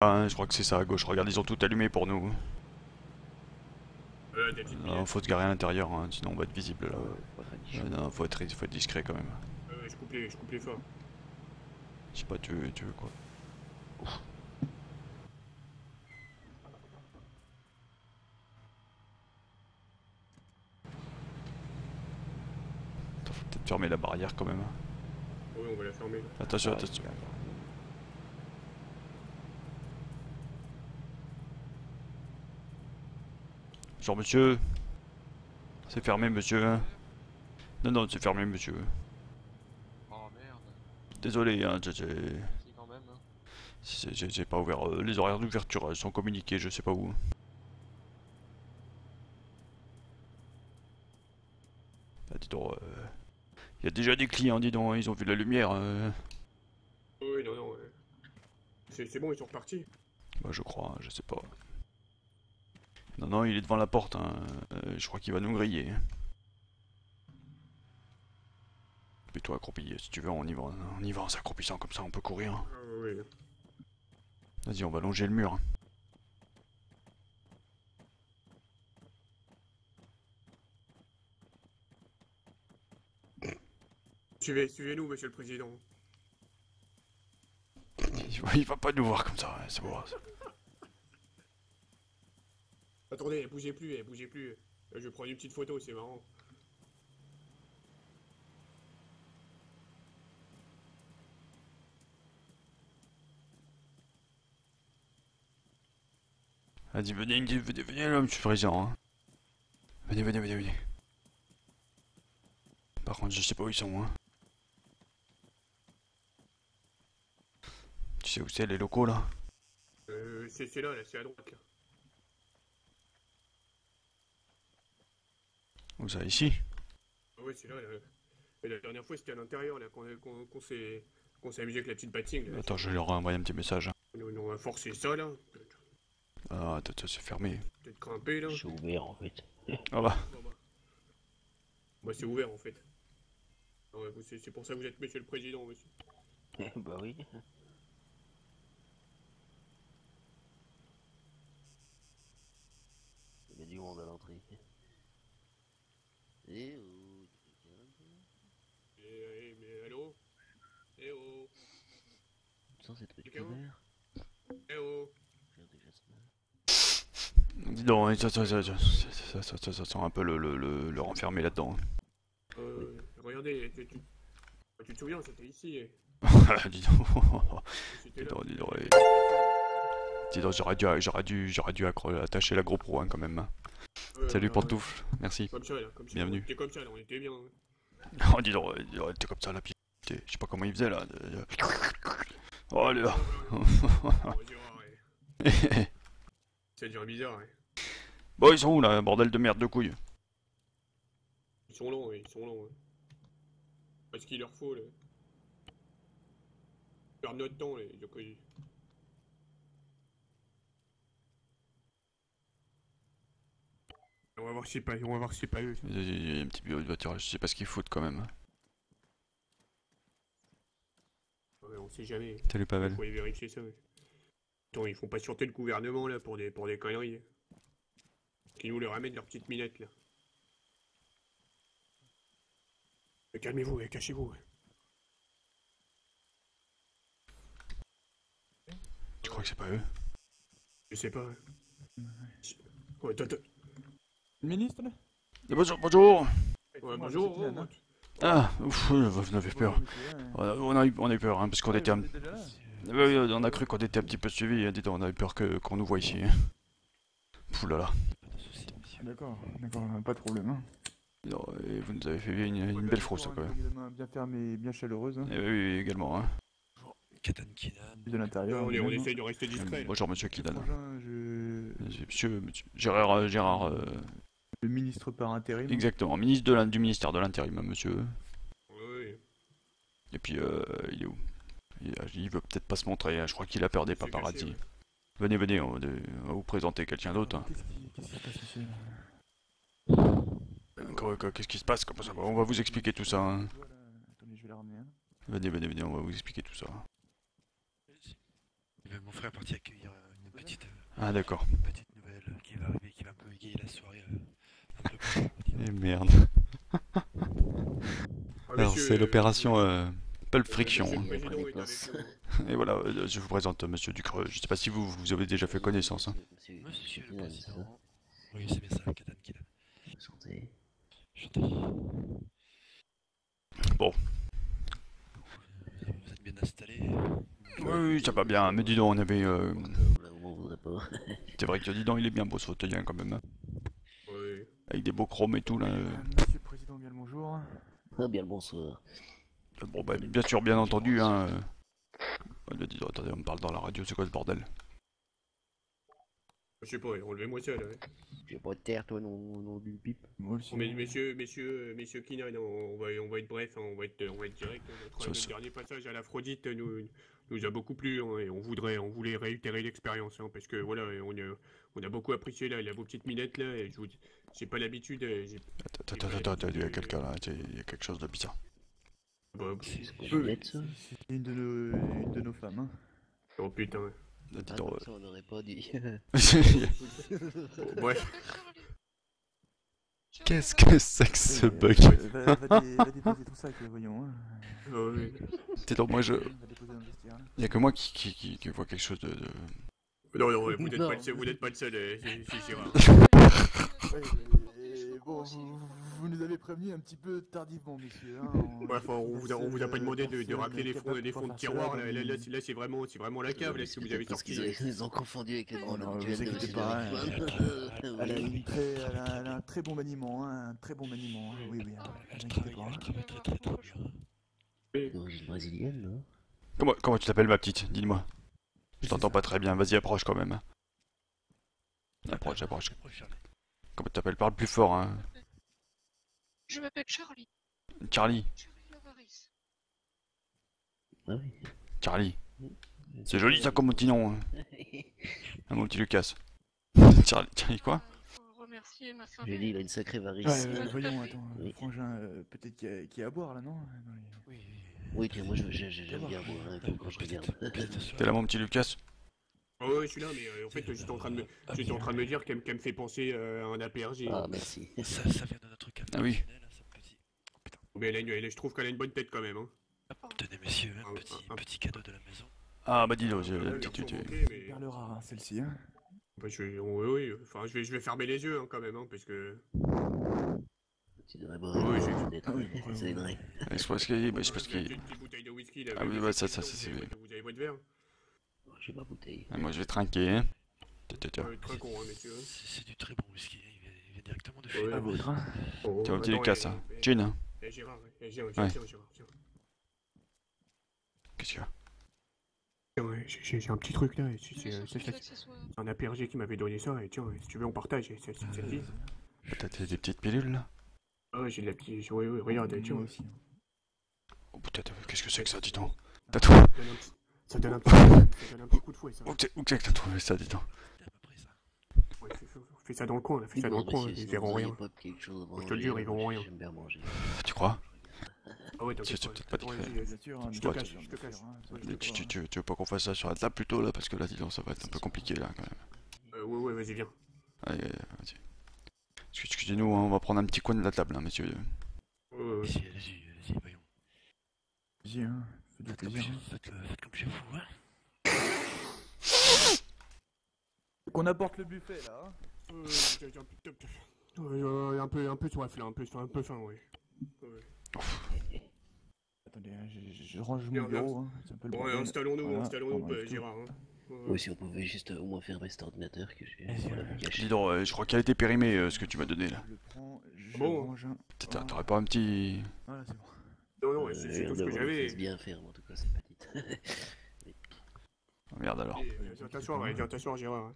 Ah, je crois que c'est ça à gauche. Regarde, ils ont tout allumé pour nous. Des petites Non, minettes. faut se garer à l'intérieur, hein, sinon on va être visible là. Ah ouais, faut pas être discret. Non, faut être discret quand même. Je coupe les phares. Je sais pas, tu veux quoi? Attends, faut peut-être fermer la barrière quand même. Oui, on va la fermer là. Attention, Ah, attention. d'accord. Genre monsieur, c'est fermé monsieur. Non, non, c'est fermé monsieur. Oh merde, Désolé, hein, si quand même. Hein. j'ai pas ouvert. Les horaires d'ouverture sont communiqués, je sais pas où. Bah, dis donc, y a déjà des clients, dis donc, ils ont vu la lumière. Oui, non, non. C'est bon, ils sont repartis. Bah, je crois, je sais pas. Non, non, il est devant la porte, hein. Je crois qu'il va nous griller. Et toi, accroupi, si tu veux, on y va en s'accroupissant comme ça, on peut courir. Ah, oui, oui. Vas-y, on va longer le mur. Suivez-nous, monsieur le président. Il va pas nous voir comme ça, c'est bon. Attendez, bougez plus, bougez plus. Je vais prendre une petite photo, c'est marrant. Vas-y, venez là, monsieur le président. Hein. Venez. Par contre, je sais pas où ils sont. Hein. Tu sais où c'est, les locaux là? C'est là, c'est à droite, là. Où ça, ici? Ah ouais, c'est là, là. Et la dernière fois, c'était à l'intérieur, là, qu'on s'est amusé avec la petite patine, là. Attends, je vais leur envoyer un petit message. On va forcer ça, là. Ah, attends, c'est fermé. Peut-être grimper, là. C'est ouvert en fait. Ah bah. Bah, c'est ouvert, en fait. Ah ouais, c'est pour ça que vous êtes monsieur le président, monsieur. Bah oui. Il y a du monde à l'entrée. Eh oh, tu fais calme. Mais allô? Eh oh! Sans être Quelqu'un? ouvert. Eh oh! Faire des jasmins. Dis donc, ça sent un peu le renfermer là-dedans. Regardez, tu te souviens, c'était ici. Dis donc. C'était là. Dis donc, j'aurais dû attacher la GoPro hein, quand même. Hein. Salut pantoufle, merci. Comme ça, là, comme ça. Bienvenue. On était comme ça, là, on était bien. Oh, dis donc, t'es comme ça là, putain. Je sais pas comment il faisait là. Oh, allez là. On va dire, ouais. Ça devient bizarre, ouais. Bon, ils sont où là, bordel de merde de couilles? Ils sont longs, ouais, ils sont longs. Ouais. Parce qu'il leur faut, là. Perdre notre temps, les Yokoji. On va voir si c'est pas, on va voir si c'est pas eux. Il y a un petit bureau de voiture, je sais pas ce qu'ils foutent quand même. Ouais, on sait jamais. Salut Pavel. Faut aller vérifier ça. Ouais. Attends, ils font pas sûreté le gouvernement là pour des conneries. Qui nous les ramènent leurs petites minettes là. Mais calmez-vous, cachez-vous. Ouais. Tu crois que c'est pas eux? Je sais pas. Ouais, toi. Ministre là? Bonjour, bonjour. Ouais, bonjour. c'est Kylian, hein. Ah, ouf, vous avez peur. On a eu peur, hein, parce qu'on était un... Oui, on a cru qu'on était un petit peu suivis, hein, dis donc, on a eu peur qu'on nous voit ici. Hein. Oulala. D'accord, pas de problème. Hein. Non, et vous nous avez fait une belle frousse quand même. Également bien ferme et bien chaleureuse. Hein. Et oui, également. Hein. Katan Kinan. De l'intérieur. On également. essaye de rester discret. Bonjour monsieur Kidan. Prochain, Monsieur Gérard, le ministre par intérim. exactement, ministre du ministère de l'intérim, monsieur. Oui. Et puis, il est où? Il veut peut-être pas se montrer, hein, je crois qu'il a peur des paparazzi. Caché, ouais. Venez, on va vous présenter quelqu'un d'autre. Hein. Qu'est-ce qui se passe ici Qu'est-ce qui se passe? Comment ça va? On va vous expliquer tout ça. Hein. Voilà. Attendez, je vais la ramener. Hein. Venez, on va vous expliquer tout ça. Mon frère est parti accueillir Ah d'accord. une petite nouvelle qui va arriver, qui va un peu égayer la soirée. Un peu plus, on va dire. Et merde. Ah, Alors monsieur, c'est l'opération Pulp monsieur Friction. le Hein. président Des est avec places. nous. Et voilà, je vous présente monsieur Ducreux. Je sais pas si vous avez déjà fait connaissance. Hein. Monsieur le Kinan, c'est ça. président. Oui, c'est bien ça, Katan Kinan. Santé. Chanté. Bon. Vous êtes bien installé. Oui, ça va bien. Mais dis donc, on avait... Là où on voudrait pas. C'est vrai que dis donc, il est bien beau ce fauteuil hein, quand même. Hein. Oui. Avec des beaux chromes et tout là. Monsieur le Président, bien le bonjour. Ah, bien le bonsoir. Bon bah bien sûr, bien entendu. Hein. Dis donc, attendez, on me parle dans la radio, c'est quoi ce bordel? Je sais pas, enlevez-moi ça, là. Tu vas pas te taire, toi, non du pipe. Moi aussi. Mais messieurs Kinan, on va être bref, hein, on va être direct. Notre dernier passage à l'Aphrodite nous a beaucoup plu, hein, et on voulait réitérer l'expérience, hein, parce que voilà, on a beaucoup apprécié là, vos petites minettes là, et j'ai pas l'habitude. Attends, il y a quelqu'un là, il y a quelque chose de bizarre. Bah, C'est quoi les lettres, ça? C'est une de nos femmes. Hein. oh putain. Dis Ah donc, non, ça on n'aurait pas dit. Ouais. Qu'est-ce que c'est que ce bug? Va déposer ton sac, voyons. Hein. Ouais. Dis donc, moi je... Va déposer dans le vestiaire. Là. Il y a que moi qui vois quelque chose de... Non, vous n'êtes Non. pas le seul, c'est Gérard. Ouais, bon, vous nous avez prévenu un petit peu tardivement, messieurs. Hein. Ouais, enfin, on vous a pas demandé de rappeler les fonds de tiroir, là c'est vraiment la cave, là, ce que vous avez Parce sorti. qu'ils ont confondu avec le grand non, actuel vous de inquiétez Monsieur pas, David. Elle a un très bon maniement, hein, un très bon maniement. Hein. Oui, hein, Elle vous inquiétez travaille, pas. elle travaille très très très bien. D'origine brésilienne, non? Comment tu t'appelles ma petite? Dis-moi. Je t'entends pas très bien, vas-y approche quand même. Approche. Approche, Charlie. Comment tu t'appelles? Parle plus fort hein. Je m'appelle Charlie. Charlie. Charlie Lavaris. Ah oui. Charlie. C'est joli ça comme petit nom. Hein. Ah, mon petit Lucas. Charlie quoi? Il faut remercier ma femme. J'ai dit, il a une sacrée varice. Voyons, attends, Oui. frangin, peut-être qu'il y a à boire là, non dans les- Oui, Oui, tiens, moi j'aime bien boire un peu quand je regarde. T'es là mon petit Lucas? Oh, ouais, je suis là, mais en fait, j'étais en train de me dire qu'elle me fait penser à un APRG. Ah, merci. Ça vient de notre café. Ah oui. Ça me dit. Mais je trouve qu'elle a une bonne tête quand même. Hein. Tenez, messieurs, Un petit cadeau de la maison. Ah bah dis donc, Ouais, tu- bien sûr, ok, mais- Perle rare, hein, celle-ci. Hein. bah, oui, enfin, je vais fermer les yeux hein, quand même, hein, parce que. Tu devrais boire Oui, ça aiderait. c'est parce qu'il... Bah, c'est parce Une qu'il... petite bouteille de whisky là. Ah oui, mais bah, ça, vous avez votre verre. J'ai ma bouteille. Ah, moi je vais trinquer hein. Tiens. Très con, hein, messieurs. C'est du très bon whisky, il vient directement de chez Ouais. À votre, hein. Oh, Tiens mon petit attends, Lucas hein. Gin hein. Gérard, Ouais. tiens. Qu'est-ce qu'il y a? Tiens, j'ai un petit truc là, C'est c'est un APRG qui m'avait donné ça, et tiens, si tu veux on partage, ça te dit. Peut-être des petites pilules là? Ah ouais, j'ai de la petite... Oui, regarde, tiens. Moi aussi. Oh peut-être, qu'est-ce que c'est que ça, dis donc? T'as tout... Ça donne un petit coup de fouet, ça. Où c'est que t'as trouvé ça, dis donc? à peu près ça. Ouais, fais ça dans le coin, là, fais ça dans le coin, ils verront rien. Je te le jure, ils verront rien. J'aime bien manger. Tu crois? Ah ouais, C'est t'inquiète peut-être pas discret. Bien sûr, hein, Je bien te sûr, cache, bien je te cache. sûr, hein, ça, Ouais, je te Tu veux pas qu'on fasse ça sur la table plutôt là? Parce que là, dis donc, ça va être un peu compliqué là quand même. Ouais, vas-y, viens. Allez, vas-y. Excusez-nous, hein, on va prendre un petit coin de la table, hein, messieurs. Allez-y, voyons. Vas-y, hein, fais-toi plaisir. Faites comme chez vous, hein. Qu'on apporte le buffet là. Hein. Un peu soif là, un peu faim, ouais. Attendez, hein, je range mon bureau. Hein. C'est un peu le Bon, bordel. installons-nous, Voilà, on Gérard. Hein. Oui, si on pouvait juste au moins fermer cet ordinateur que j'ai voilà, caché. Dis donc, je crois qu'il a été périmé ce que tu m'as donné là. Je le prends, je Bon. range un. T'aurais pas un petit... Voilà, c'est bon. Non, ouais, c'est tout ce que j'avais. C'est bien ferme en tout cas, cette petite. Oh, merde alors. Viens t'asseoir, Gérard.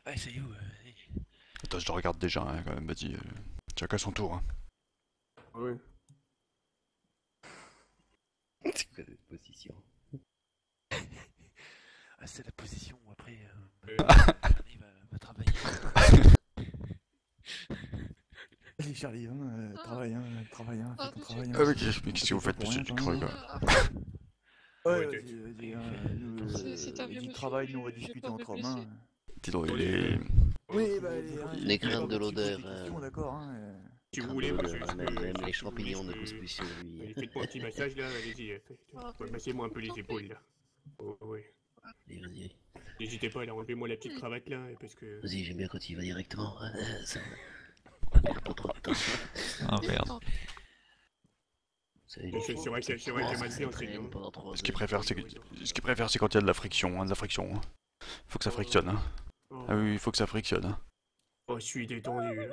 Ah, c'est où Attends, je le regarde déjà hein, quand même, vas-y. Chacun son tour. Hein. Ouais. C'est quoi cette position? Ah, c'est la position où après, Euh, Charlie va travailler. Allez Charlie, hein, travaille, hein, fais ton travail. Hein. Ah mais qu'est-ce que vous faites, monsieur Ducreux quoi? Ouais, Ouais, vas-y, hein, C'est un vieux du monsieur, travail, nous on va j'ai discuter peur de entre le hommes. blesser. Hein. Dis donc, il est... Oui, bah allez, hein, Les je vais craintes pas de vous poser l'odeur, des questions, d'accord, hein. Si vous Crainte voulez, de monsieur, l'odeur, je même, peux... même si les vous voulez, champignons je ne peux- poussent plus sur lui. Allez, faites-moi un petit massage là, allez-y. Ah, Massez-moi un peu je les t'en épaules là. Oh, ouais. Allez, vas-y. N'hésitez pas, là, enlevez-moi la petite cravate là, parce que... Vas-y, j'aime bien quand il va directement. Ça on perd pas trop de temps. Ah merde. Attends, C'est vrai que j'ai mal fait en traîne pendant 3 Ce qu'il préfère, c'est quand il y a de la friction, hein, hein. Faut que ça frictionne, hein. Ah oui, il faut que ça frictionne, hein. Oh, je suis détendu là.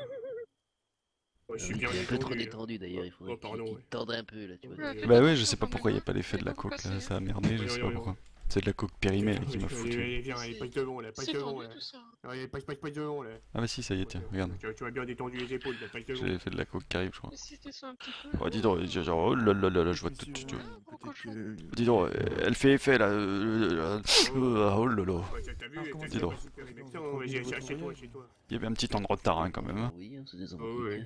Oh, je suis Il bien est un peu trop détendu. Là. détendu d'ailleurs, il faudrait Oh, pardon, qu'il ouais. torde un peu là, tu vois. Ouais, Bah ouais, je sais Quand pas pourquoi il y a même, pas l'effet de la faut coke, là, passer. ça a merdé, je sais pas pourquoi. C'est de la coke périmée là, qui m'a foutu. Allez, viens, allez, passe devant là, passe C'est devant tendu là. tout ça. Allez, passe devant là. Ah bah si, ça y est, tiens, regarde. Tu as bien détendu les épaules là, passe devant. J'ai fait de la coke qui arrive, je crois. Et si tu descends un petit peu. Oh, dis donc, genre, oh là là là là, je vois tout... Monsieur, peut-être que... Dis donc, elle fait effet là, oh là là. Ouais, t'as vu, comment t'as dis donc. pas super humectant, vas-y, assieds-toi. Il y avait un petit temps de retard hein, quand même. Hein. Oui, c'est des Oh, ouais.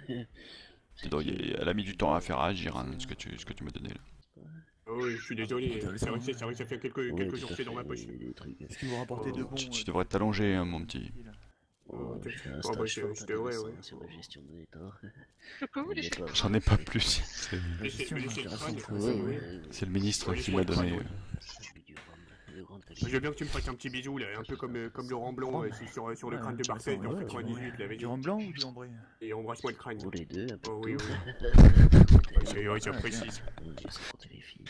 Dis donc, elle a mis du temps à faire réagir hein, ce que tu m'as donné là. Oh oui, je suis désolé, c'est vrai que ça fait quelques jours que c'est dans ma poche. Est-ce que vous rapportez de bons... Tu devrais t'allonger hein, mon petit. Oh, je fais un Oh, bah, stage fort c'est vrai, intéressant ouais. sur la gestion de l'État. Je peux vous laisser. J'en ai pas plus. C'est Laissez le crâne, c'est le ministre qui m'a donné. Je veux bien que tu me fasses un petit bisou là, un peu comme Laurent Blanc sur le crâne de Marseille en 98, il avait Du dit. rhum blanc ou du ambré? Et embrasse-moi le crâne. Pour les deux, un peu Oh de oui, tout. oui, j'apprécie. Sans compter les filles.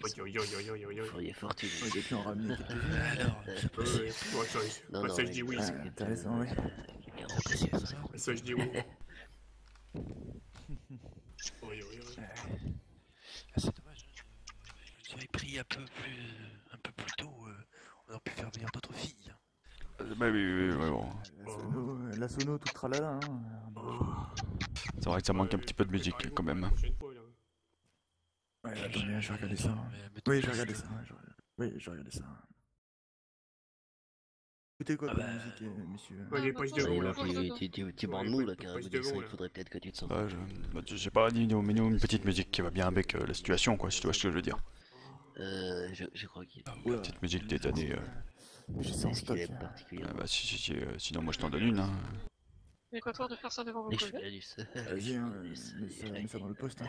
Vous Feriez fortune. Ouais, j'ai pu en ramener quelques-unes. Alors, Non, non, ça je dis oui. Ah, intéressant, oui. Ça je dis oui. ah, c'est dommage. Je nous aurais pris un peu plus tôt. On aurait pu faire venir d'autres filles. Bah oui, bon. La sono, tout tralala, hein. C'est vrai que ça manque un petit peu de musique quand même. Ouais, attendez, je vais regarder ça. Oui, je vais regarder ça. Oui, je vais regarder ça. Écoutez quoi Ah comme bah, musique, monsieur? Ouais, passe devant là. Tu bandes nous là, carrément. Il faudrait peut-être que tu te sentes. Bah, je sais pas, dis-nous une petite musique qui va bien avec la situation quoi, si tu vois ce que je veux dire. Je crois qu'il Une petite musique des années. J'ai ça en est-ce qu'il stock. est particulièrement. Bah sinon moi je t'en donne une hein. Il est quoi tort de faire ça devant vos Les collègues? chevalis. Vas-y, hein, mets ça dans le poste. Hein.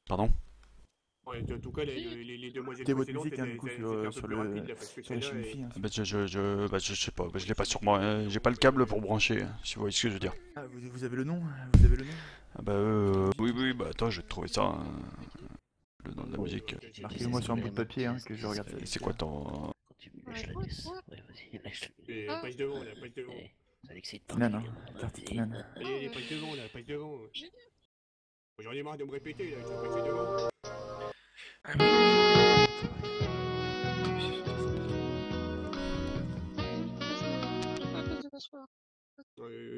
Pardon? Ouais, en tout cas, les demoiselles C'était votre précédentes musique, hein, étaient du coup, un peu sur plus le... rapides là, parce que Sur la celle-là, chimie, hein. Bah je sais pas, je l'ai pas sur moi, j'ai pas le câble pour brancher, hein, si vous voyez ce que je veux dire. Ah, vous avez le nom? Vous avez le nom? Ah bah oui, bah attends, je vais te trouver ça, hein, le nom de la musique. Marquez-moi sur un bout de papier, hein, que je regarde ça. C'est quoi ton... Quand tu me lèches la laisse. Ouais, vas-y, lèche-le. Et passe devant là, passe devant. Ça l'excite pas. Nan, hein. Tartine, nan. Allez, passe devant là, passe devant. J'en ai marre de me répéter là, je vais passer devant. J'ai pas la place de m'asseoir.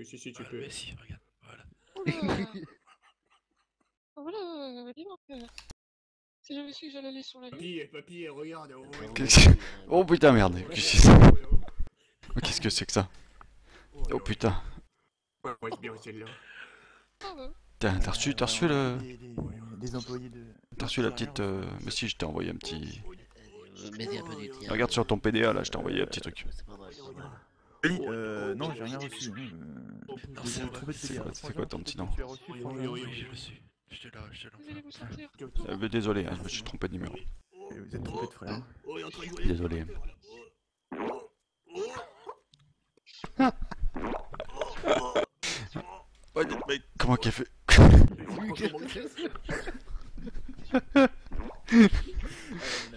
Si, tu Ah, peux. mais si, regarde. Voilà. Oula. Voilà, dis donc. Si j'avais su que j'allais aller sur la ligne. Papy, regarde. Oh putain merde, qu'est-ce que c'est que ça? Oh putain. Ouais, c'est bien celle-là. Ah bah. T'as reçu le... Des employés de... T'as reçu la petite... Mais si, je t'ai envoyé un petit... Mets-y un peu du tien. Regarde sur ton PDA là, je t'ai envoyé un petit truc. C'est pas mal, c'est pas mal. Oui, non, j'ai rien reçu. Non, J'ai c'est un vrai. trouvé de C'est PDA. quoi- c'est quoi ton petit nom? Tu as reçu, Frangin? Oui, j'ai reçu. Je te l'envoie. Vous allez vous sentir. Désolé, hein, je me suis trompé de numéro. Et vous êtes trompé de frère. Désolé. Ouais, mais comment qu'elle fait?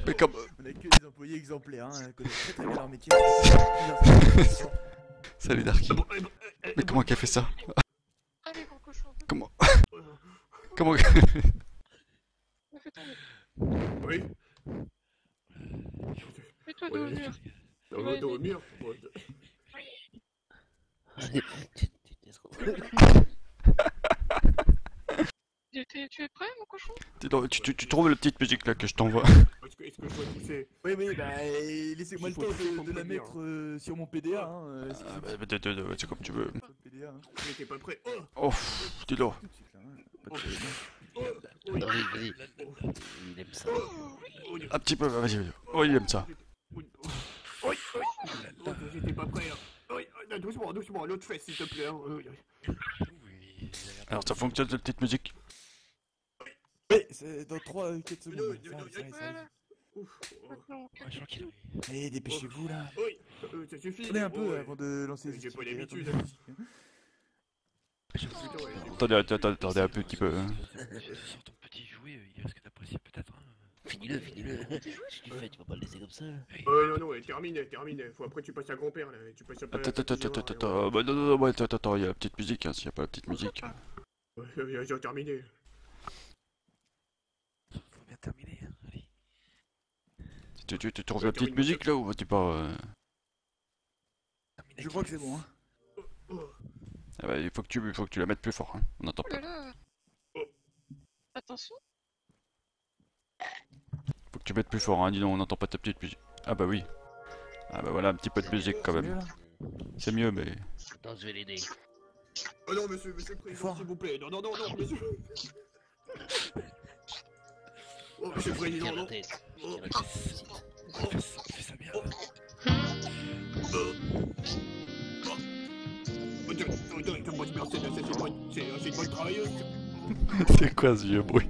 Mais comme... On a que des employés exemplaires, hein, ils connaissent très très bien leur métier. Salut Darky. Mais comment qu'elle fait ça? Allez, gros cochon. Comment... Comment... Me fais tomber. Oui. Mets-toi dos au mur. Dos au mur. Tu es prêt, mon cochon? Dis donc, tu trouves la petite musique là que je t'envoie? Est-ce que je dois pousser? Oui, bah laissez-moi le temps de la mettre sur mon PDA. Hein, Ah, bah, c'est comme tu veux. sur le PDA, hein. Mais t'es pas prêt? Oh, dis donc. Tout de suite, là, hein. Pas de problème. Oui, vas-y. Il aime ça. Un petit peu, vas-y. Oh, il aime ça. Oui, j'étais pas prêt. Doucement, doucement, l'autre fesse, s'il te plaît. Oui. Alors, ça fonctionne cette petite musique? Ouais, c'est dans 3-4 secondes. Ça arrive, ça arrive, ça arrive. Maintenant, ok. Je crois qu'il a. Allez, dépêchez-vous là. Oui, ça suffit. Attendez un peu avant de lancer les J'ai pas activités, l'habitude. attendez la musique, hein. Attendez un petit peu. Hein. Sur ton petit jouet, il risque d'apprécier peut-être. Hein. Finis-le, finis-le. Qu'est-ce que tu fais? Tu vas pas le laisser comme ça. Non, termine. Faut après tu passes à grand-père là. Tu passes à Attends, bah non, attends, il y a la petite musique, hein, s'il y a pas la petite musique. J'ai terminé. Faut bien terminer. Hein. Allez. Tu trouves la petite musique là ou tu pas Termine Je crois que c'est bon, hein. Ah bah, il faut que tu la mettes plus fort, hein. On n'entend Oh pas. là là. Attention. Faut que tu mettes plus fort, hein, dis donc, on n'entend pas ta petite musique. Ah bah oui. Ah bah voilà, un petit peu de musique quand C'est mieux, même. là. C'est mieux, mais... Attends, je vais l'aider. Oh non, monsieur le président, s'il vous plaît. Non, monsieur. Oh, monsieur le président, Tire la non. tête. Oh. Tire la tête, félicite. Fais ça bien. Moi, c'est une bonne travailleuse. C'est quoi ce vieux bruit?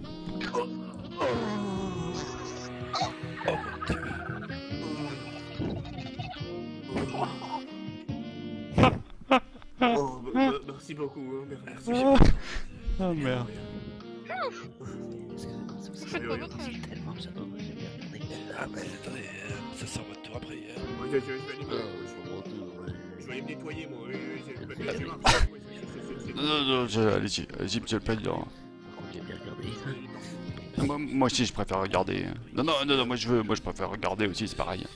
Oh, merci beaucoup. Merci. Ah merde. Faites pas votre âge. Tellement que j'adore, j'aime bien regarder. Ah, mais attendez, ça sort votre tour après. Je vais aller me nettoyer, moi. Non, allez-y, monsieur le président. Par contre, j'aime bien regarder. Moi aussi, je préfère regarder. Non, moi je préfère regarder aussi, c'est pareil.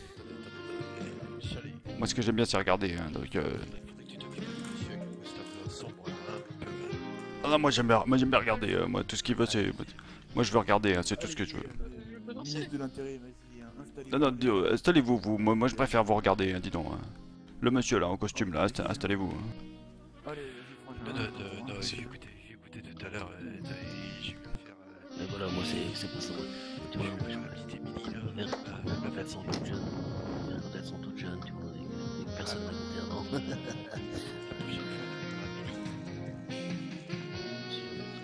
Chalet. Moi, ce que j'aime bien, c'est regarder, hein, donc... Il faudrait que tu t'occupes du monsieur avec le stade sombre, un peu. Ah non, moi j'aime bien regarder, moi tout ce qu'il veut, c'est... Moi je veux regarder, hein, c'est tout ce que je veux. Je peux danser. Ministre de l'intérêt, vas-y, hein, installez-vous. Non, installez-vous, vous. Moi je préfère vous regarder, hein, dis donc. Hein. Le monsieur là, en costume là, installez-vous. Hein. Allez, vas-y, franchement. Non, j'ai écouté tout à l'heure. J'ai vu faire. Mais voilà, moi, c'est pas ça. Tu vois, Je la petite Émilie là. quand elles sont toutes jeunes. Quand elles sont toutes jeunes, tu vois, et que personne n'a monté avant. La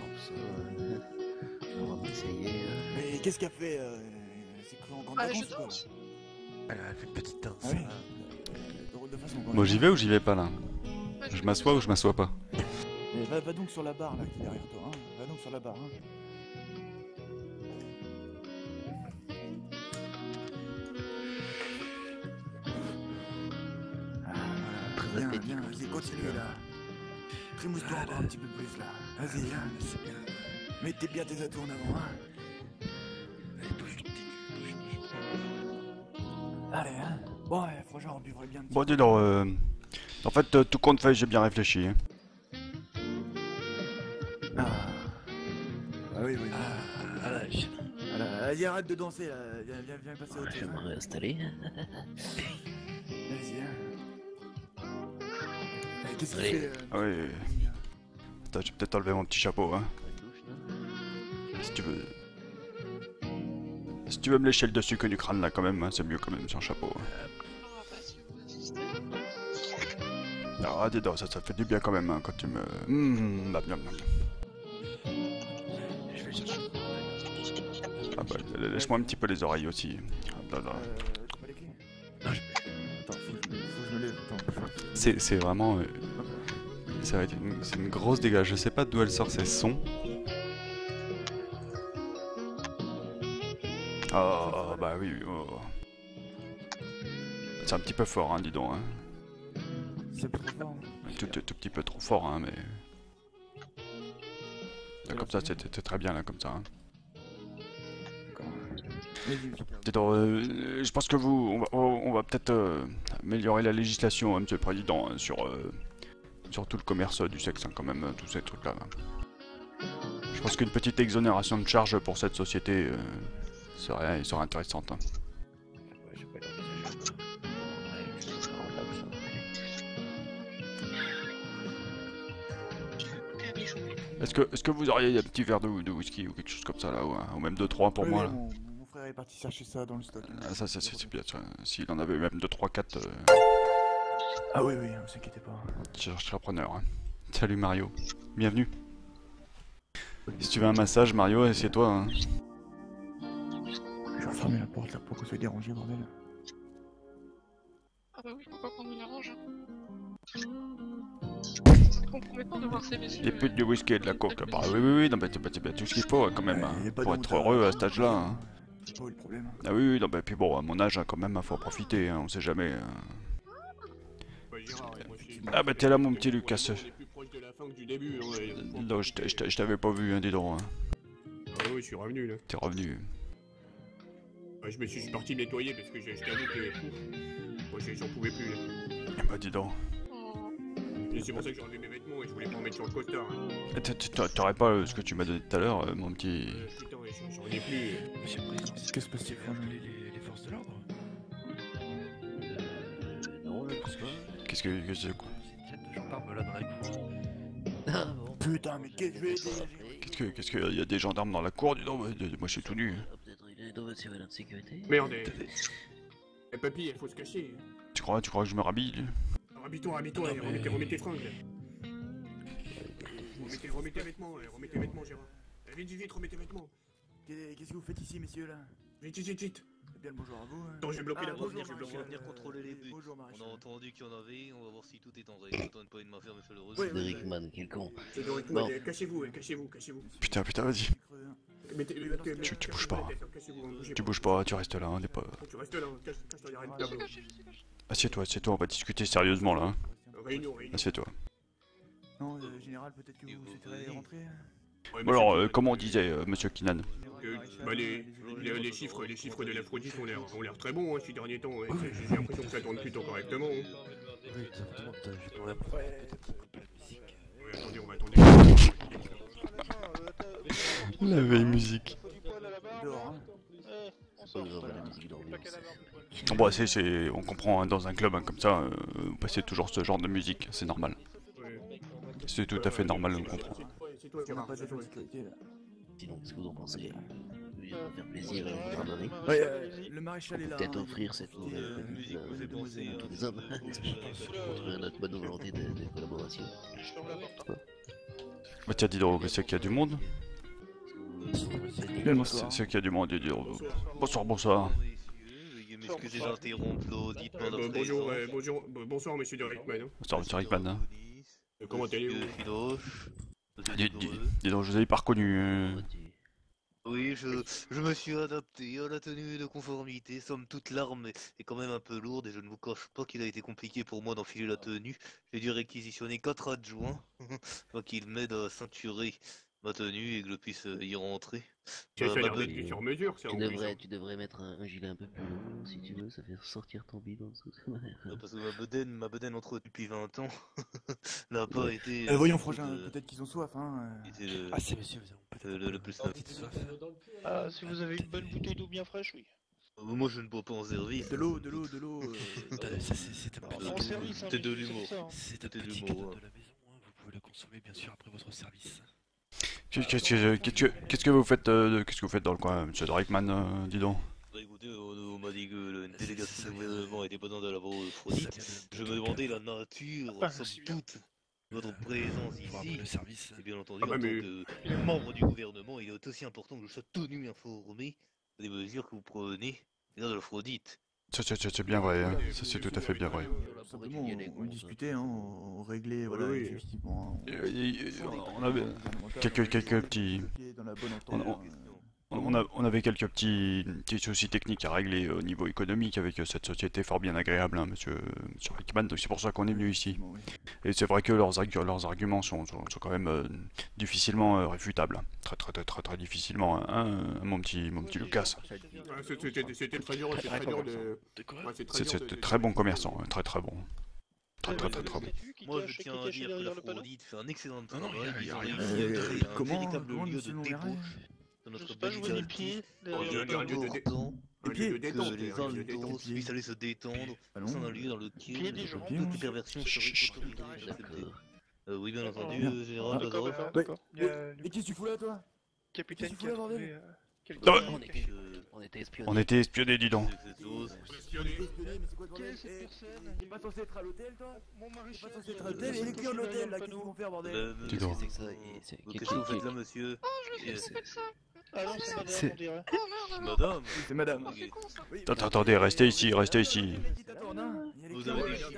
prochaine fois, On va pas essayer. Mais qu'est-ce qu'elle fait c'est en grande Ah, je vacances ou quoi? danse. elle fait une petite danse. Ah oui. là. Drôle de façon, quoi. Moi j'y vais ou j'y vais pas là? Je m'assois ou je m'assois pas? Mais va donc sur la barre là qui est derrière toi, hein. Va donc sur la barre, hein. Ah, Très voilà. athlétique. Bien, vas-y, continue là. Trimousse-toi encore un petit peu plus là. Vas-y, hein. C'est bien. Mettez bien tes atouts en avant, hein. Allez, bouge ton petit cul. Bouge. Allez, hein. Bon, ouais, franchement, on buvrait bien. Bon, dis donc, en fait, tout compte fait, j'ai bien réfléchi. Hein. Ah. Ah oui, oui. À l'âge. Voilà, vas-y, arrête de danser là. Viens passer au Je vais thème. me réinstaller. Vas-y, hein. Qu'est-ce qu'il Allez. fait Ah oui. Attends, je vais peut-être enlever mon petit chapeau, hein. Si tu veux. Si tu veux me lécher le dessus que du crâne là, quand même, hein, c'est mieux quand même sans chapeau. Hein. Non, pas si vous insistez. Ah, dis donc, ça fait du bien quand même hein, quand tu me. Miam. Je vais chercher. Ah bah, laisse-moi un petit peu les oreilles aussi. Ah, là, là. T'as pas les clés Non, je- Attends, faut que je me lève. Attends. C'est vraiment. Ça va être c'est une grosse dégâts. Je sais pas d'où elle sort ces sons. Oh, bah oui. Oh. C'est un petit peu fort, hein, dis donc. Hein. C'est trop fort. Tout petit peu trop fort, hein, mais. Là, comme ça, c'était très bien, là, comme ça. Hein. D'accord. Vas-y, Dis donc, je pense que on va peut-être améliorer la législation, hein, monsieur le président, hein, sur tout le commerce du sexe, hein, quand même, tous ces trucs-là. Là. Je pense qu'une petite exonération de charges pour cette société serait intéressante. Hein. Je vais pas l'envisager. Ouais, je sais pas, on va ça. Ok, bichou. Est-ce que vous auriez un petit verre de whisky ou quelque chose comme ça là, ou même 2-3 pour Oui, moi oui, là. mon frère est parti chercher ça dans le stock. Ah, ça c'est bien ça. S'il en avait même 2-3-4, Ah oui, oui, ne vous inquiétez pas. je serais preneur. Hein. Salut Mario, bienvenue. Si tu veux un massage Mario, assieds-toi. Hein. Je vais refermer la porte là pour qu'on soit dérangé, bordel. Ah bah oui, je vois pas qu'on nous l'arrange. Ça me compromet pas de voir ces messieurs. Des putes de whisky et de la coke. Bah oui, non, bah, c'est bien tout ce qu'il faut hein, quand même, hein, y a pas pour de être honte, heureux à cet âge-là. Hein. C'est pas où le problème. Ah oui, non, bah puis bon, à mon âge, hein, quand même, faut en profiter, hein, on sait jamais. Bah, Gérard, moi, Ah bah t'es là mon petit Lucas. On est plus proche de la fin que du début. Hein, Non, je t'avais pas vu, hein, dis donc. Hein. Ah oui, je suis revenu là. T'es revenu. Ouais, je suis parti me nettoyer parce que je t'avoue que moi j'en pouvais plus là. Ah bah dis donc. Oh. Et c'est pour ça que j'ai enlevé mes vêtements et je voulais pas en mettre sur le costard. Hein. T'aurais pas ce que tu m'as donné tout à l'heure, mon petit... Putain, ouais, j'en ai plus. Monsieur le Président, Qu'est-ce que se passe-t-il, vous appelez les forces de l'ordre? Non, là, parce que... Qu'est-ce que c'est quoi? C'est une tête de gendarme là dans la cour. Ah bon. Putain, mais qu'est-ce que je vais dire? Qu'est-ce qu'il y a des gendarmes dans la cour? Dis donc, moi je suis tout nu. Ah, peut-être il est dans votre surveillance de sécurité. Merde. Eh papy, il faut se cacher. Tu crois que je me rhabille? Rabis-toi, et remets tes fringues là. Remets tes vêtements, Gérard. Vite, remets tes vêtements. Qu'est-ce que vous faites ici, messieurs, là? Vite. Eh bien le bonjour à vous. Attends, je vais bloquer la porte. bonjour, je vais bloquer Maréchal. la venir contrôler les buts. Bonjour, On a Maréchal. entendu qu'il y en avait, on va voir si tout est en règle. Autant une pas une mafia, monsieur le rose. Oui, Frédéric Mann, quel con. C'est Doric, Bon. cachez-vous. Putain, vas-y. Tu bouges pas. Tu bouges pas, tu restes là, hein, pas... Tu restes là, cache-toi derrière une table. Assieds-toi, on va discuter sérieusement là. Hein. Réunion. Assieds-toi. Non, général, peut-être que vous souhaiterez rentrer. Ouais, Bon alors, comment on disait, monsieur Kinan? Bah, les chiffres de l'Aphrodite ont l'air très bons hein, ces derniers temps. Ouais. J'ai l'impression que ça tourne plutôt correctement. Hein. J'ai pour la peut-être couper la musique. Ouais, attendez, on va attendre. La vieille musique. Dehors, hein. C'est pas grave, la musique d'ambiance. Bon, on comprend, hein, dans un club hein, comme ça, c'est toujours ce genre de musique, c'est normal. Ouais. C'est tout à fait normal, on comprend. C'est toi, On n'a Gérard. pas de sécurité, là. Sinon, qu'est-ce que vous en pensez? Oui, ça va faire plaisir à votre randonnée. Ouais, le maréchal est là. Peut-être hein, offrir il cette faut profiter, nouvelle petite musique, vous fait penser, à tous les hommes. Montrer notre bonne volonté de collaboration. Bah tiens, dis donc, c'est qu'il y a du monde? Bien, bonsoir. C'est qu'il y a du monde, dis donc. Bonsoir. Bonsoir. Veuillez m'excuser d'interrompre l'audit-moi Bonjour, bonsoir, monsieur Dorickman. Hein. Bonsoir, monsieur Rickman. Hein. Comment allez-vous? Filoche. Dis donc, je vous avais pas reconnu. Oui, je me suis adapté à la tenue de conformité. Somme toute, l'arme est quand même un peu lourde et je ne vous cache pas qu'il a été compliqué pour moi d'enfiler la tenue. J'ai dû réquisitionner 4 adjoints afin qu'ils m'aident à ceinturer ma tenue et que je puisse y rentrer. Ça a l'air ma d'être sur mesure, ça. Tu devrais mettre un gilet un peu plus long si tu veux, ça fait sortir ton bide en dessous. Parce que ma bedaine entre depuis 20 ans n'a pas été. Voyons, Frangin, peut-être qu'ils ont soif, hein. Été le, Ah, c'est monsieur, nous avons peut-être le plus petite soif. Ah, si vous avez une bonne bouteille d'eau bien fraîche, oui. Moi, je ne bois pas en service. De l'eau. Ça, c'est un En petit service, hein, C'était de monsieur, l'humour. c'est ça, hein. C'est un C'était petit l'humour, cadeau hein. de la maison, hein. Vous pouvez le consommer bien sûr après votre service. Qu'est-ce que vous faites dans le coin, monsieur Drakeman, dis donc? Bah écoutez, on m'a dit que la délégation du gouvernement était pas dans de la Aphrodite. Je me demandais la nature, Ah, somme c'est bien. toute, de votre présence Pour ici. le service. Et bien entendu, Ah bah, en tant mais- que membre du gouvernement, il est aussi important que je sois tenu informé des mesures que vous prenez dans de l'Aphrodite. C'est bien vrai, hein. Ça c'est tout à fait bien vrai. Simplement, on discutait, hein, on réglait, voilà, oui. effectivement. On avait quelques petits... Dans la bonne entente, on- On avait quelques petits soucis techniques à régler au niveau économique avec cette société fort bien agréable, hein, monsieur Rickman, donc c'est pour ça qu'on est venu ici. Oui. Et c'est vrai que leurs arguments sont quand même difficilement réfutables. Très difficilement, hein, mon petit Lucas. Ah, c'était très dur, c'est très dur de. De quoi? Ouais, c'est très dur C'est de- très bon commerçant, hein, très bon. Très bon. Moi, je tiens à dire que l'Aphrodite fait un excellent Non, non, travail. y a Ils ont rien. réussi à créer un Comment véritable lieu monsieur de Longaret débauche dans Je notre sais pas, je vois les belle pieds. Oh, Il est un lieu de- important Un lieu de pieds, détente, que les un lieu de détente. indos puissent aller se détendre Allons. au sein d'un lieu dans Pieds lequel des gens. toutes les perversions seraient Chut, autorisées. D'accord. Oui, bien entendu, Bien. général D'accord, Bazarov. d'accord, d'accord. Il y a Et qu'est-ce que tu fous là, toi? capitaine Qu'est-ce qui que a tu fous là, trouvé bordel? quelques Non. On était, Euh, on était espionnés. On était espionnés, dis donc. c'est cette chose. On est espionné, mais c'est quoi le Quelle est bordel? cette personne? T'es pas censé être à l'hôtel, toi? Mon T'es maréchal. pas censé être à l'hôtel? Et les clients de l'hôtel, là, qu'est-ce qu'ils vont faire, bordel? Dis Qu'est-ce que donc. c'est que ça Qu'est-ce que vous faites là, monsieur? Oh, je me Et, suis trompé de ça. Ah non, c'est madame, C'est- on dirait. Oh merde alors. Madame, C'est madame. Oh, c'est con ça. Oui, Attends, attendez, restez ici, restez ici. vous avez des chiens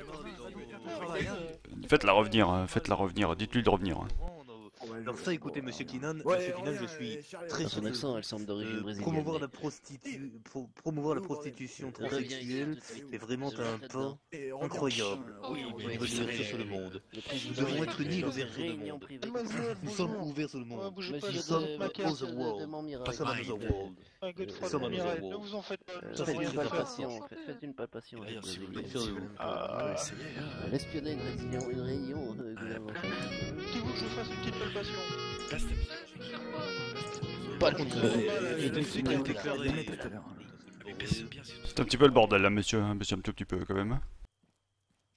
Faites-la revenir, dites-lui de revenir. Alors ça, écoutez, monsieur Kinan, je suis très Son accent, elle semble d'origine brésilienne. promouvoir mais- promouvoir la prostitution Reviens ici transsexuelle tout de suite. est vraiment Je un rentre pas dedans. incroyable. Oui, au mais niveau de vous l'ouverture serez- sur le monde. Le président Nous devons est être unis dans envers une le réunion monde. privée. Mademoiselle, Nous sommes bonjour. ouverts sur le Ouais, monde. bougez pas, Monsieur Nous sommes de Other Macaire de World. Montmirail. Pas ça, Other World. Un Godefroy Nous sommes de à Mirail, Other ne vous en faites pas. Ça, Nous c'est avons une rien à faire. palpation, faites une palpation avec D'ailleurs, si vous Brésil. voulez, si vous voulez, on peut essayer. Elle espionnait une réunion que nous avons faite. Tu veux que je fasse une petite palpation? Là, c'était bien. Je vais faire quoi Pas Contre de c'est qui a déclaré. Mais personne bien, c'est C'est un petit peu le bordel là, monsieur, un tout petit peu quand même.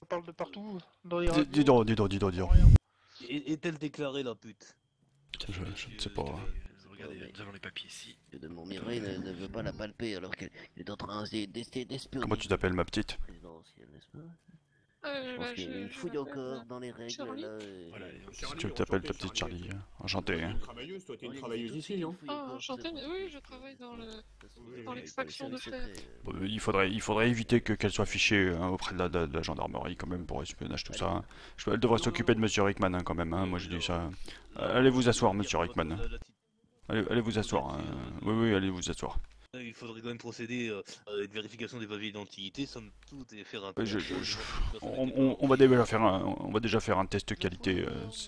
On parle de partout, dans les Dis donc, dis donc, dis donc, dis donc. Est-elle déclarée la pute? Je ne sais pas. Regardez, nous avons les papiers ici. de Montmirail ne veut pas la palper alors qu'elle est en train d'espionner. Comment tu t'appelles, ma petite? Présidentielle, n'est-ce pas? Je pense qu'il y a une fouille encore dans les règles Charlie. là. Voilà, Tu t'appelles ta petite Charlie. Enchanté. T'es une travailleuse, toi, t'es une travailleuse ici, non? Ah, enchanté, mais oui, je travaille dans l'extraction de fer. Bon, il faudrait éviter qu'elle soit fichée auprès de la gendarmerie quand même pour espionnage, tout ça. Hein. Elle devrait s'occuper de monsieur Rickman hein, quand même, hein, moi j'ai dit ça. Allez vous asseoir, monsieur Rickman. Allez vous asseoir. Hein. Oui, allez vous asseoir. Il faudrait quand même procéder à une vérification des papiers d'identité, somme toute, et faire un On va déjà faire un test qualité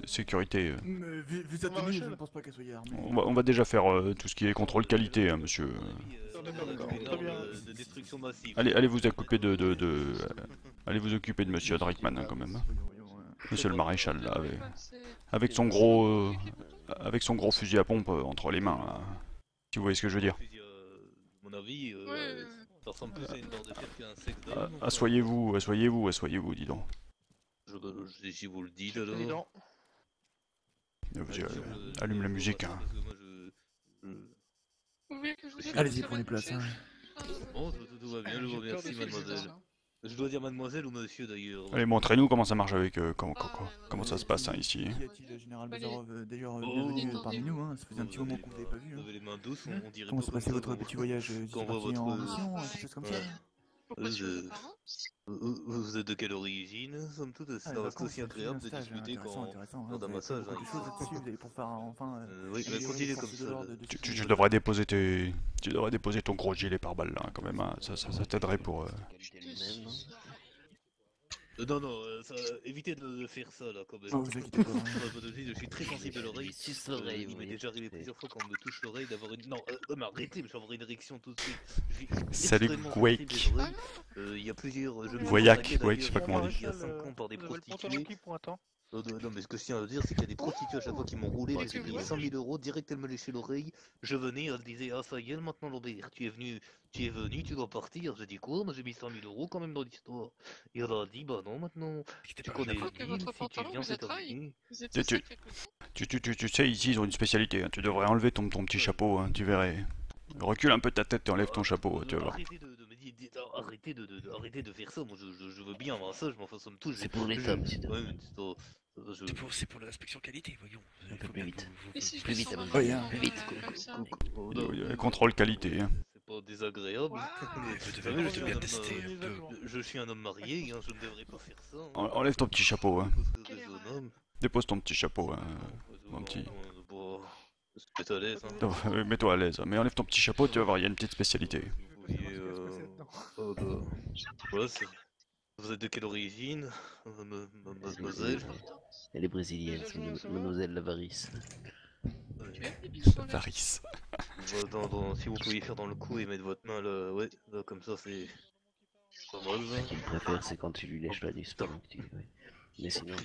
sécurité. Mais vu sa tenue, je ne pense pas qu'elle soit armée. On va déjà faire tout ce qui est contrôle qualité, hein, monsieur. D'accord, très bien. de destruction massive. Allez vous occuper allez vous occuper de monsieur Rickman hein, quand même. Hein. Monsieur le maréchal là, avec son gros fusil à pompe entre les mains. Là. Tu vois ce que je veux dire? À mon avis, ça ressemble plus à une barre de fer qu'à un sexe Ah, d'homme. asseyez-vous, dis donc. Si vous le dites, Monsieur le alors. Président, Allume la musique. Hein. Parce que moi, Vous voulez que je vous dise Allez-y, que c'est prenez la place. Hein. Bon, tout va bien, je vous remercie, mademoiselle. Je dois dire mademoiselle ou monsieur d'ailleurs. Allez, montrez-nous comment ça marche avec comment ça se passe hein, ici. Qu'y a-t-il, général Bazarov? D'ailleurs, Oh. bienvenue parmi nous, hein. Ça faisait un petit moment qu'on vous avait pas vu. Vous Hein. avez les mains douces, on dirait Comment pas s'est comme passé ça, votre vous- petit voyage? Vous Quand êtes on voit parti en votre- mission, quelque chose comme ça? Pourquoi tu je- veux pas, hein? Vous êtes de quelle origine? Somme toute, ça les reste vacances, aussi agréable de c'est un discuter stage, quand... intéressant, dans un vous avez massage, beaucoup hein, de choses là-dessus, vous allez pour faire enfin... Oui, mais améliorer continuez les comme forces de ça. l'ordre de Tu ce pays. devrais déposer ton gros gilet pare-balles là quand même. Hein. Ça t'aiderait pour. Non, évitez de faire ça là quand même. Oh, vous inquiétez pas. Hein. Je suis très sensible à l'oreille. Suce l'oreille, Il vous m'est voyez. déjà arrivé plusieurs fois quand on me touche l'oreille d'avoir une... Non, mais arrêtez, mais je vais avoir une érection tout de suite. Je suis Salut, extrêmement Quake. sensible aux oreilles. Il y a plusieurs... Je me fais Voyac, attaquer, Quake, je sais pas d'ailleurs, comment on dit. Il y a 5 ans par des vous avez le pantalon prostituées. qui pointe, hein. Non, mais ce que je tiens à dire, c'est qu'il y a des prostituées à chaque fois qui m'ont roulé, Ouais, j'ai tu payé vois. 100 000 euros, direct elles me léchaient l'oreille, je venais, elle disait, ah ça y est, maintenant Lambert, tu es venu, tu dois partir, j'ai dit quoi, moi j'ai mis 100 000 euros quand même dans l'histoire, et elle a dit, bah non, maintenant, C'était tu pas connais la le que deal, votre si tu pantalon viens vous c'est attraille. terminé. Vous étiez Tu- ça quelque temps. Tu sais, ici ils ont une spécialité. Hein. Tu devrais enlever ton petit chapeau, hein, tu verrais. Recule un peu ta tête et enlève ton chapeau, tu vas voir. Arrêtez de faire ça, moi je veux bien un massage, mais enfin ça me touche. C'est pour l'État, monsieur. Ouais, mais C'est pour l'inspection qualité, voyons. Un peu plus vite. Et si je Plus me vite, sens Amanda. mal, Oui, hein. Plus vite, comme ça. Contrôle qualité. Hein. C'est pas désagréable. Mais Vous vous devez savez, je suis bien un tester homme, un peu. je suis un homme marié, hein, je ne devrais pas faire ça. Hein. Enlève ton petit chapeau. Hein. Quelle Raisonnable. Dépose ton petit chapeau. Hein. Mon petit. Bon, c'est à l'aise. Hein. Mets-toi à l'aise. Mais enlève ton petit chapeau, tu vas voir, il y a une petite spécialité. Vous vouliez, voilà, vous êtes de quelle origine, mademoiselle? Elle est brésilienne, c'est mademoiselle Lavarice. Tu es des bisous dans la- Varys. Si vous pouviez faire dans le cou et mettre votre main là, ouais, là, comme ça c'est pas mal. Ce qu'il préfère, c'est quand tu lui lèches l'anus pendant que tu... Oui. Mais sinon,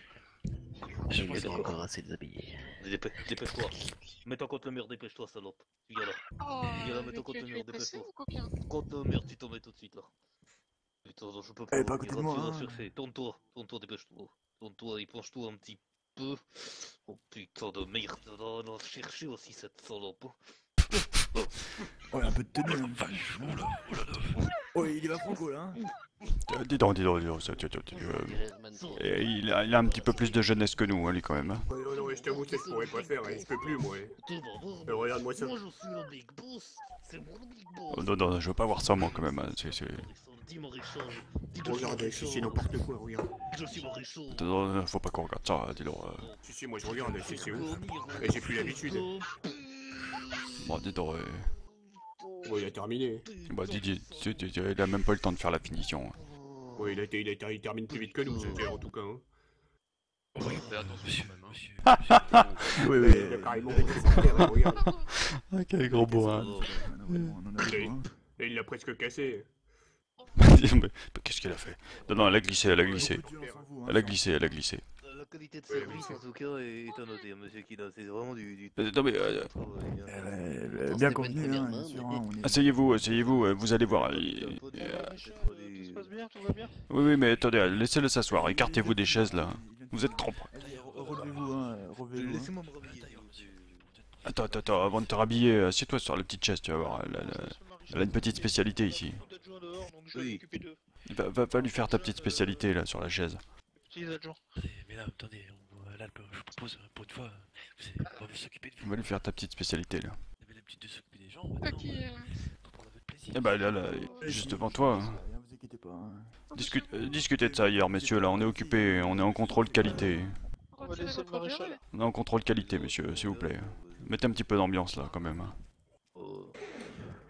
Je il pense est d'accord. encore assez déshabillé. Dépêche-toi. Mets-toi contre le mur, dépêche-toi, salope. Tu viens là. Oh, Il y a là, mais mettons contre le tu mur, es pressé dépêche-toi. ou coquin? Contre le mur, tu t'en mets tout de suite là. Putain, je peux pas. Eh, pas à côté de moi, Tu vas hein. chercher. Tourne-toi, dépêche-toi. Tourne-toi et penche-toi un petit peu. Oh putain de merde, on va chercher aussi cette salope. Oh, il a un peu de tenue. Oh la hein. vache, oh là, oh là là. Oh, il va franco là. Hein. Dis donc, il a un petit peu plus de jeunesse que nous, hein, lui, quand même. Hein. Ouais, non, je t'avoue, ça je pourrais pas faire, je peux plus, moi. Regarde-moi ça. Moi je suis le big boss, c'est moi le big boss. Oh, non, je veux pas voir ça, moi, quand même. Hein. Dis Maréchal, dis Regarde, c'est n'importe quoi, regarde. je suis Maréchal. Non, faut pas qu'on regarde ça, dis donc. Si, moi je regarde, c'est ouf. Et j'ai plus l'habitude. Bon, dis donc. Bon, il a terminé. Bah, il a même pas eu le temps de faire la finition. Ouais, il termine plus vite que nous, en tout cas. Hein. Oui, Fais attention monsieur, quand même, hein. monsieur. Oui, Ouais, il a carrément vécu son terrain, regarde. Ok, gros bourrin. On en a besoin. Et il l'a presque cassé. Qu'est-ce qu'elle a fait? Non, elle a glissé, elle a glissé. Elle a glissé, elle a glissé. La qualité de service en tout cas est à noter, monsieur Kina, c'est vraiment du Non, mais travail. Elle est bien convenue, hein, bien sûr. Hein, on est... asseyez-vous, vous allez voir. Tout se passe bien, tout va bien. Oui, mais attendez, laissez-le s'asseoir, écartez-vous des chaises là. Vous êtes trop. Relevez-vous, hein, relevez-vous. Hein. Laissez-moi me réveiller. Attends, avant de te rhabiller, assieds-toi sur la petite chaise, tu vas voir. Elle a une petite spécialité ici. Peut-être jouer dehors, donc je vais Oui. m'occuper d'eux. Va lui faire ta petite spécialité là sur la chaise. Si, les adjoints. Mais là, attendez, là, je vous propose, pour une fois, on va vous s'occuper de vous. Va lui faire ta petite spécialité là. Vous avez l'habitude de s'occuper des gens, Ah, maintenant, qui pour prendre votre plaisir. Eh bah là, juste devant toi. Hein. Rien, vous inquiétez pas. Hein. Discutez de ça hier, messieurs, là, on est occupé, on est en contrôle qualité. On va laisser le maréchal. On est en contrôle qualité, messieurs, s'il vous plaît. Mettez un petit peu d'ambiance là quand même. Hein.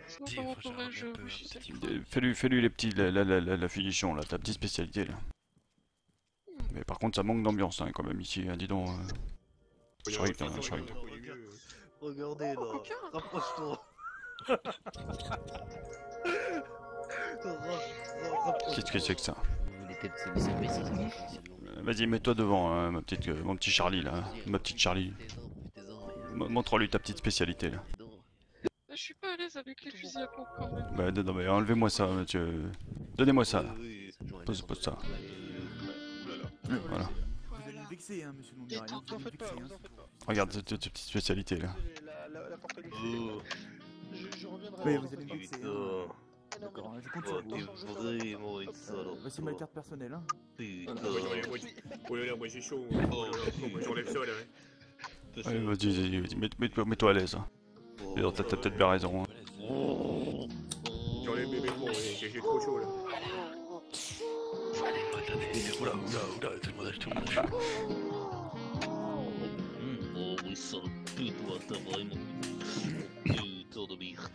Sinon, Si, comment faut que je pourrais-je ramène un peu, vous un sucer petit- Fais-lui les petits, la finition là, ta petite spécialité là. Mais par contre, ça manque d'ambiance hein, quand même ici, hein, dis donc. Charlie, Charlie. Regardez là, coquin. rapproche-toi. Qu'est-ce que c'est que ça? Vous voulez quel service à payer, c'est bon. Vas-y, mets-toi devant, hein, mon petit Charlie là, ma petite Charlie. Montre-lui ta petite spécialité là. Je suis pas à l'aise avec les fusils à pompe quand même. Bah non, mais enlevez-moi ça, monsieur. Donnez-moi ça. Oui, Pose ça. Voilà. Vous allez le vexer, hein, monsieur Longari. Détends, Vous en faites pas, vous en faites pas. Regarde cette petite spécialité là. La porte est Oh, Je reviendrai. Oui, vous en vous faites allez pas. me vexer. putain. Hein. D'accord, je compte sur Oh, vous. t'es vraiment une salope. Voici ma carte personnelle. Hein. Putain. Oh là là, moi j'ai chaud. Oh, J'enlève ça là. Allez, vas-y, mets-toi à l'aise. Hein. Et t'as peut-être bien raison. Hein. J'enlève mes vêtements, j'ai trop chaud là. Allez, attendez, oula, tout le monde a chaud. Oh oui, sale pute, toi, t'as vraiment... Putain de merde.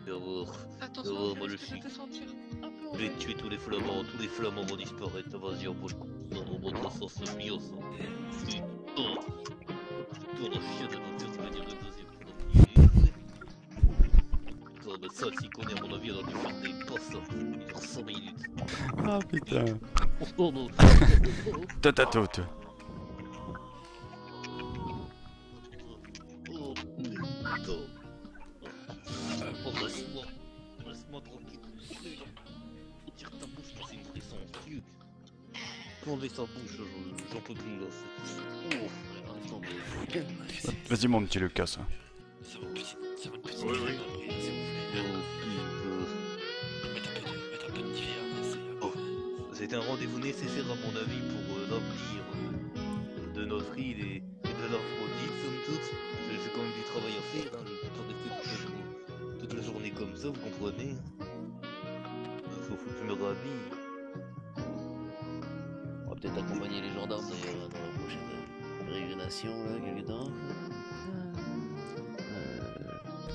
Tu vas voir, Attention, moi, le je vais chic. te sentir un peu en je vais tuer tous les flamands vont disparaître. Vas-y, on montre ça, c'est bien ça. Putain. Putain, la chienne de mon père, tu vas dire le deuxième. Putain, mais ça, s'il connaît, à mon avis, elle a dû faire des passes, il dure 100 minutes. Ah putain. Oh non. Tatatout. Oh putain. Oh, laisse-moi tranquille. Tire ta bouche, c'est une frisson, Dieu. Enlevez sa bouche, j'en peux plus là. Oh, attendez. Vas-y mon petit Lucas. Hein. Ça va une petite Oui, oui. Mettre un peu de divers, C'est un rendez-vous nécessaire à mon avis pour l'avenir de notre île et de l'Aphrodite, somme toute. J'ai quand même du travail à faire, hein. Je peux pas rester toute la journée comme ça, vous comprenez? Faut que je me rhabille. On va peut-être accompagner les gendarmes d'ailleurs dans la prochaine pérégrination, là, quelque temps.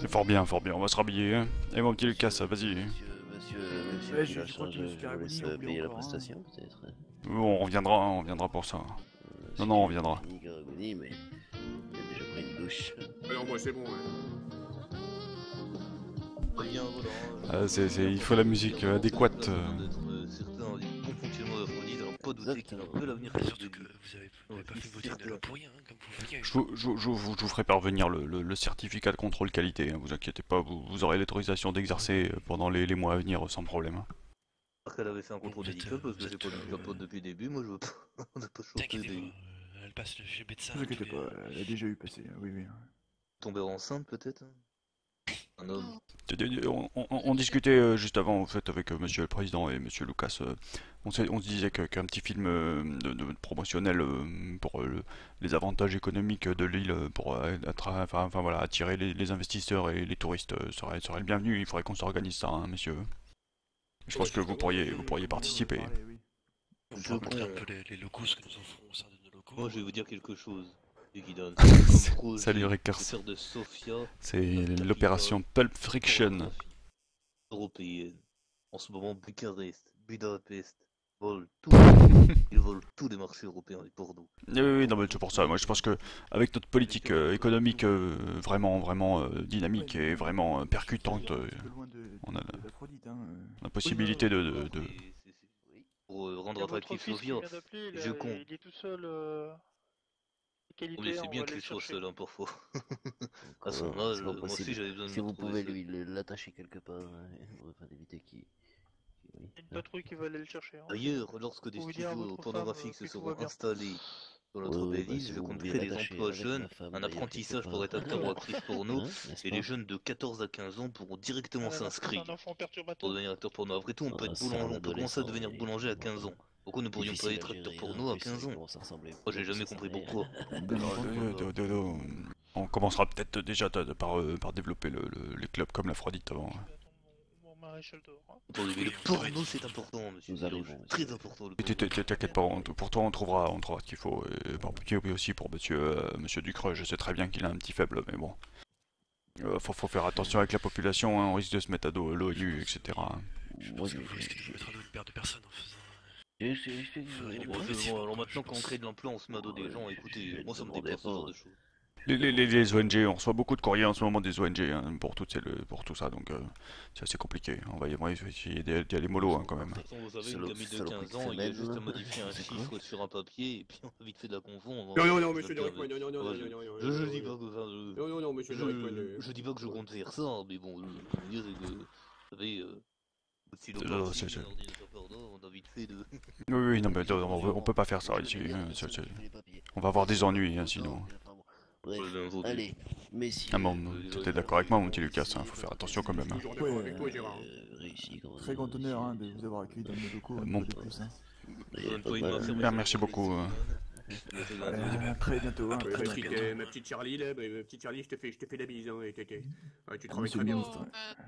C'est fort bien, on va se rhabiller. Hein. Et mon petit Lucas, vas-y. Monsieur, Ouais, qui je l'a crois que charge, je suis je vous laisse revenu, payer la encore, hein. prestation, peut-être. On reviendra pour ça. Non, on reviendra. Mais il a déjà pris une douche. Alors moi c'est bon. Bien, voilà. Il faut la musique adéquate. Certains du bon fonctionnement d'Aphrodite, alors pas douter qu'il y a un peu l'avenir qui Surtout que vous avez pas fait voter de loi pour rien, hein, comme vous veniez. Je vous ferai parvenir le certificat de contrôle qualité, hein, vous inquiétez pas, vous aurez l'autorisation d'exercer pendant les mois à venir sans problème. Hein. qu'elle avait fait un contrôle médical parce que j'ai pas vu capote depuis le début, moi je veux pas, on n'a pas chopé T'inquiétez des... pas, elle passe chez le médecin. Ne vous inquiétez tous les- pas, elle a déjà eu passé, oui, oui. Tomber enceinte peut-être? Un homme. On discutait juste avant, en fait, avec monsieur le président et monsieur Lucas. On se disait qu'un petit film de promotionnel pour les avantages économiques de l'île pour enfin, voilà, attirer les investisseurs et les touristes serait le bienvenu. Il faudrait qu'on s'organise ça, hein, monsieur. Je pense que vous pourriez participer. On Je pourra montrer un comprends. peu les locaux, ce que nous offrons au sein de nos locaux. Moi, je vais vous dire quelque chose. Guidon. Salut Rickers. Faire de Sofia C'est l'opération Pulp Friction. européenne. En ce moment, Bucarest, Budapest volent tout. Ils volent tous les marchés européens et pour nous. Oui, non, mais c'est pour ça. Moi, je pense que avec notre politique économique vraiment dynamique et vraiment percutante, on a la possibilité de... Pour Il rendre y a votre attractif fils qui Sofia, vient d'appeler, je compte. il est tout seul. Mais c'est bien qu'il soit seul, hein, parfois. À son âge, C'est pas moi aussi possible. j'avais besoin de Si me vous retrouver pouvez seul. l'attacher quelque part, afin d'éviter qu'il... Il y a une patrouille qui va aller le chercher. Hein. D'ailleurs, lorsque des Faut vous dire à studios votre pornographiques femme se que tout va seront bien. installés sur notre Oui, belle bah, île, si je vous compte voulez créer des l'attacher emplois avec jeunes, ma femme, un d'ailleurs, apprentissage quelque pour être part. acteur ou actrice porno, Hein, n'est-ce et pas les jeunes de 14 à 15 ans pourront directement C'est s'inscrire un enfant pour perturbateur. devenir acteur porno. Après tout, on peut Ah, être c'est un boulanger, on peut commencer à adolescent, devenir et boulanger à bon, 15 ans. Pourquoi ne pourrions pas difficile être à acteur gérer, porno en à plus, 15 il ans? commence à ressembler Moi, j'ai beaucoup, jamais ça compris s'en est. pourquoi. On commencera peut-être déjà par développer les clubs comme l'Aphrodite avant. Mon maréchal dehors. Hein. Attendez, mais le porno c'est important, monsieur. Nous arrivons, Très monsieur. important le Et porno. t'inquiète pas, pour toi on trouvera ce qu'il faut. Et puis aussi pour monsieur Ducreux, je sais très bien qu'il a un petit faible, mais bon. Faut faire attention avec la population, hein, on risque de se mettre à dos l'ONU, etc. Je Moi, pense que vous risquez de mettre à dos une paire de personnes en faisant... Bon, c'est bon, alors maintenant quand on crée de l'emploi, on se met à dos des gens, écoutez, moi ça me dépasse ce genre de choses. Les ONG, on reçoit beaucoup de courriers en ce moment des ONG hein, pour tout ça, donc c'est assez compliqué. On va essayer d'y aller mollo hein, quand même. De toute façon, vous savez, C'est une le- gamine c'est de le 15 coup de ans, il y a femelle, juste à là. modifier un C'est chiffre sur un papier, et puis on a vite fait de la confondre. Non, monsieur Derrickman, non, Je dis pas que ça, non, monsieur Derrickman. je dis pas que je compte faire ça, mais bon, ce que je veux dire c'est que, vous savez, si c'est- l'ordinateur pardon, on a vite fait de... Oui, non, mais on peut pas faire ça ici. hein, on va avoir des ennuis hein, sinon. Bref, L'inventer. allez, messieurs. Ah bon, t'es d'accord avec moi mon petit Lucas, hein, faut faire attention quand même. Hein. Toujours d'accord avec toi, Gérard. Réussi, Très grand honneur hein, de vous avoir accueilli dans nos locaux, Bon. de plus. Hein. Merci beaucoup. Très bientôt, hein, très bientôt. Ma petite Charlie, là, ma petite Charlie, je te fais la bise, hein, et tu travailles très bien. Oh,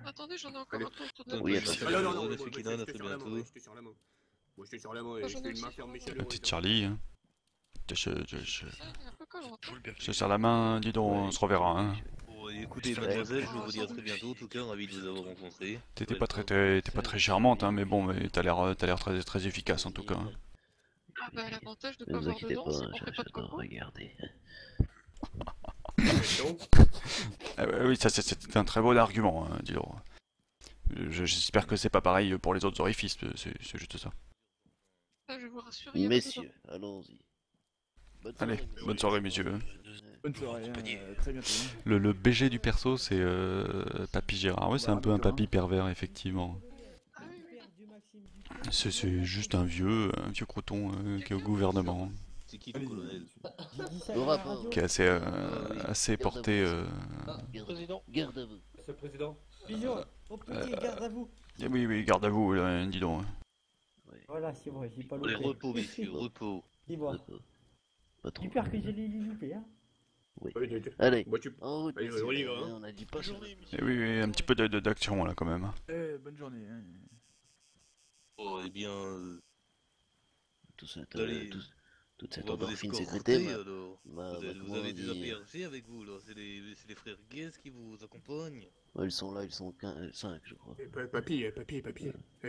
attendez, j'en ai encore un peu autour de la Oui, bouche. attention. Non, Monsieur moi, Kina, à j'étais très sur la main, bientôt. j'étais sur la main. Moi, j'étais sur la main, et Ah, je j'en ai fais une aussi main sur fermée la chaleureuse. La petite Charlie, hein. Ça, il est un peu collant. Toujours le bienvenu. Je serre la main, dis donc, on se reverra. Hein. Bon, écoutez, mademoiselle, je vous dis à très bientôt, en tout cas, ravi de vous avoir rencontré. T'étais pas très charmante, hein, mais bon, mais t'as l'air très efficace en tout cas. Hein. Ah bah, l'avantage de Ne pas vous avoir inquiétez dedans, pas, c'est qu'on fait pas de j'adore coco. regarder. Oui, ça c'est un très bon argument, hein, dis donc. J'espère que c'est pas pareil pour les autres orifices, c'est juste ça. Ah, je vais vous rassurer, il y a pas Messieurs, allons-y. Allez, bonne soirée messieurs. Bonne soirée, très bientôt. Hein. Le BG du perso c'est Papy Gérard, ouais c'est un peu un papy pervers effectivement. Ah oui, oui. C'est juste un vieux croton qui est au gouvernement, C'est qui le colonel? Le rapport. qui est assez porté... Président. Garde à vous. Monsieur le Président. Bisous, au petit, garde à vous. Oui, garde à vous, là, dis donc. Voilà, c'est vrai, j'ai pas Allez, loupé. repos, messieurs, repos. Dis-moi, Pas trop. j'espère que j'ai les loupés, hein. Allez, Moi, tu... en route, Allez, messieurs. on y va, hein. On a dit pas Bonne ça. journée, Et monsieur. oui, un petit peu d'action là quand même. Bonne journée. Hein. Oh, eh bien, Toute cette Allez. toute cette on va vous endorphine escorter, sécrétée. alors. Vous avez des APRG avec vous, là. C'est les frères Guest qui vous accompagnent. Ils sont là, ils sont 5, je crois. Papy.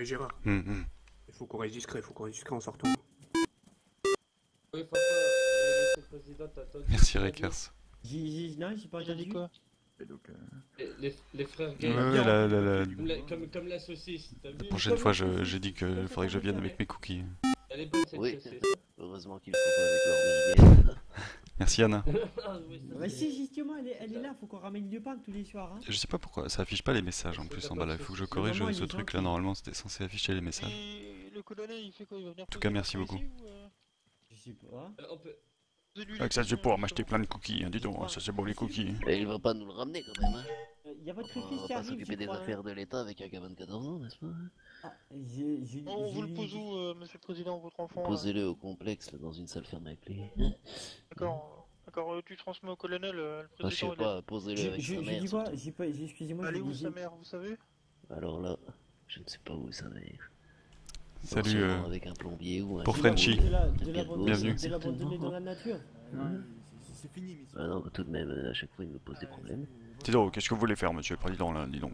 Gérard, Hum. il faut qu'on reste discret en sortant. Oui, François, Monsieur le Président, t'as Merci Rekers. Non, j'ai pas Il a dit entendu. quoi? Et donc, Les frères Ouais, gays. la Comme la saucisse, t'as vu? prochaine fois j'ai dit que faudrait que je vienne avec mes cookies. Elle est bonne cette Oui, saucisse. heureusement qu'il faut pas avec leur Merci Anna. Ah, oui, ça, Bah c'est- si, justement, elle est là, faut qu'on ramène du pain tous les soirs, hein. Je sais pas pourquoi, ça affiche pas les messages en plus en bas là, il faut que je corrige Vraiment, il ce est truc là, gentil. normalement c'était censé afficher les messages. Et le colonel, il fait quoi? Il va venir En tout cas, merci poser beaucoup. ici, ou, Je sais pas. On peut... Avec ça, je vais pouvoir m'acheter plein de cookies, hein, dis donc, ça c'est bon les cookies. Et il va pas nous le ramener quand même, hein. Y a votre On fils va qui pas arrive, s'occuper je des crois, hein. affaires de l'État avec un gamin de 14 ans, n'est-ce pas? Ah, On vous le pose où, monsieur le président, votre enfant? Posez-le au complexe, là, dans une salle fermée avec lui. D'accord, d'accord, tu transmets au colonel, le Ah, je président. sais pas, posez-le avec sa J'ai mère. dit quoi? surtout. J'ai pas, excusez-moi, Elle est j'ai où dit- sa mère, vous savez? Alors là, je ne sais pas où sa mère. Salut, Potentiellement avec un plombier ou un pour chirurgien, Frenchy. de Pirgo, Bienvenue. de l'abandonner dans la nature. C'est fini, monsieur. Ah non, tout de même, à chaque fois il me pose des problèmes. Dis donc, qu'est-ce que vous voulez faire, monsieur le président, là, dis donc?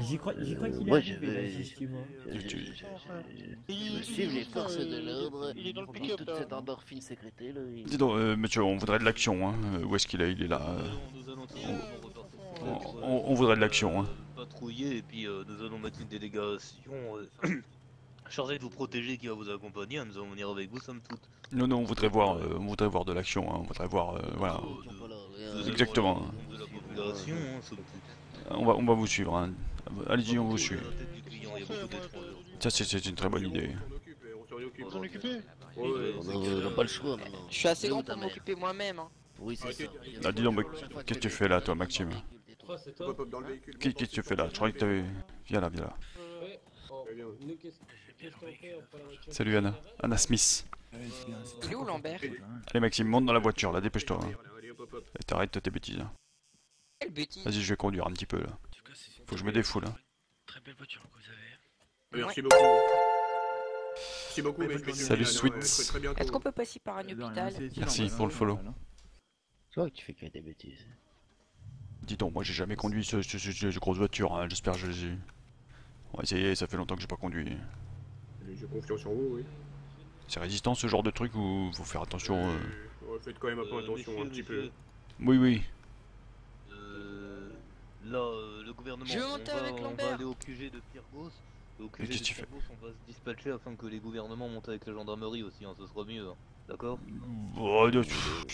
J'y crois qu'il est moi, je arrivé, là, vais- justement. Je veux suivre les forces de l'ordre. Il est dans le Dans pick-up, toute là. cette endorphine sécrétée là. Dis donc, monsieur, on voudrait de l'action, hein. Où est-ce qu'il est? Il est là. Nous allons tranquillement repartir. On voudrait de l'action, hein. Patrouiller et puis nous allons mettre une délégation chargée de vous protéger qui va vous accompagner. Nous allons venir avec vous, somme toute. Non, non, on voudrait voir de l'action, hein. On voudrait voir, voilà. Exactement. De la population, hein, somme toute. On va vous suivre, hein. Allez-y, on vous suit. À la tête du client, il y a beaucoup d'étrangers. Ça, c'est une très bonne idée. On s'en occupe. Vous en occupez? On n'a pas le choix maintenant. Je suis assez C'est où, grand ta pour mère? m'occuper moi-même. Hein. Oui, c'est ça. Ah, dis donc, mais qu'est-ce que tu fais là, toi, Maxime? C'est toi? Hop, dans le véhicule. Qu'est-ce que tu fais là? Je croyais que t'avais... Viens là, viens là. Ouais. Oh, Très bien. nous, qu'est-ce qu'on fait? On prend la voiture. Salut Anna. Anna Smith. Il est où Lambert? Allez Maxime, monte dans la voiture là, dépêche-toi. Hein. Allez, hop, hop, hop. Et t'arrêtes tes bêtises. Hein. Quelle bêtise. Vas-y, je vais conduire un petit peu là. En tout cas, c'est Faut que je me défoule. Hein. très belle voiture que vous avez. Merci beaucoup. Merci beaucoup, messieurs. Salut, Sweets. Très bientôt. Est-ce qu'on peut passer par un hôpital? Merci pour le follow. C'est vrai que tu fais que des bêtises. Dis donc, moi j'ai jamais conduit ce grosse voiture. Hein. J'espère que je les ai. On va essayer, ça fait longtemps que j'ai pas conduit. J'ai confiance en vous, oui. C'est résistant ce genre de truc ou faut faire attention Ouais, faites quand même un peu attention, un petit peu. Oui, oui. Là, le gouvernement, Je veux monter avec on va Lambert. aller au QG de Pyrgos. Au QG Mais qu'est-ce de que tu fais? Pyrgos, on va se dispatcher afin que les gouvernements montent avec la gendarmerie aussi, hein, ce sera mieux, hein. D'accord? Oh, je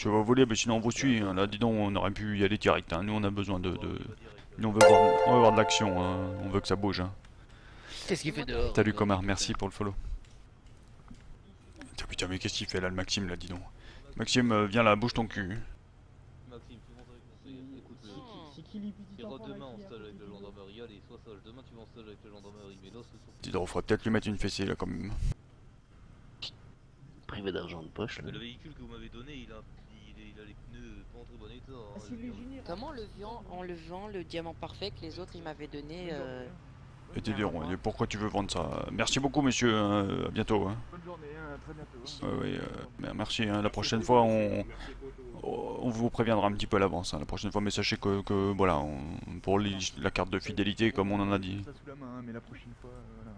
vais vous voler, mais sinon on vous suit. Hein. Là, dis donc, on aurait pu y aller direct. Hein. Nous, on a besoin de. Nous, on veut voir de l'action. Hein. On veut que ça bouge. Hein. Qu'est-ce qu'il fait dehors? Salut Comar, merci pour le follow. Putain, mais qu'est-ce qu'il fait là, le Maxime, là, dis donc. Maxime, viens là, bouge ton cul. Maxime, tu montes avec nous, écoute, C'est qui les petits tu iras enfants là demain en qui stage avec la gendarmerie, allez, sois sage, demain tu vas en stage avec la gendarmerie, mais là ce soir... Dis donc, on faudrait peut-être lui mettre une fessée là, quand même. Privé d'argent de poche là. Le véhicule que vous m'avez donné, il a les pneus pas en très bon état. Hein, je veux dire. Comment en levant le diamant parfait que les autres ils m'avaient donné Et t'es dire, pourquoi tu veux vendre ça? Merci beaucoup, messieurs. Hein. À bientôt. Hein. Bonne journée, hein, à très bientôt. Oui, merci. Hein. La prochaine fois, on vous préviendra un petit peu à l'avance. Hein. La prochaine fois, mais sachez que voilà, pour la carte de fidélité, comme on en a dit. Ça sous la main, hein, mais la prochaine fois,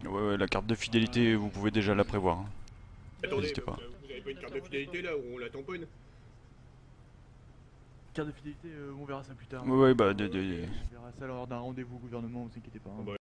voilà. Ouais, la carte de fidélité, vous pouvez déjà la prévoir. Hein. Attendez, N'hésitez pas. vous avez pas une carte de fidélité là où on la tamponne? Carte de fidélité, on verra ça plus tard. Ouais, bah, On verra ça lors d'un rendez-vous au gouvernement, vous inquiétez pas. Hein.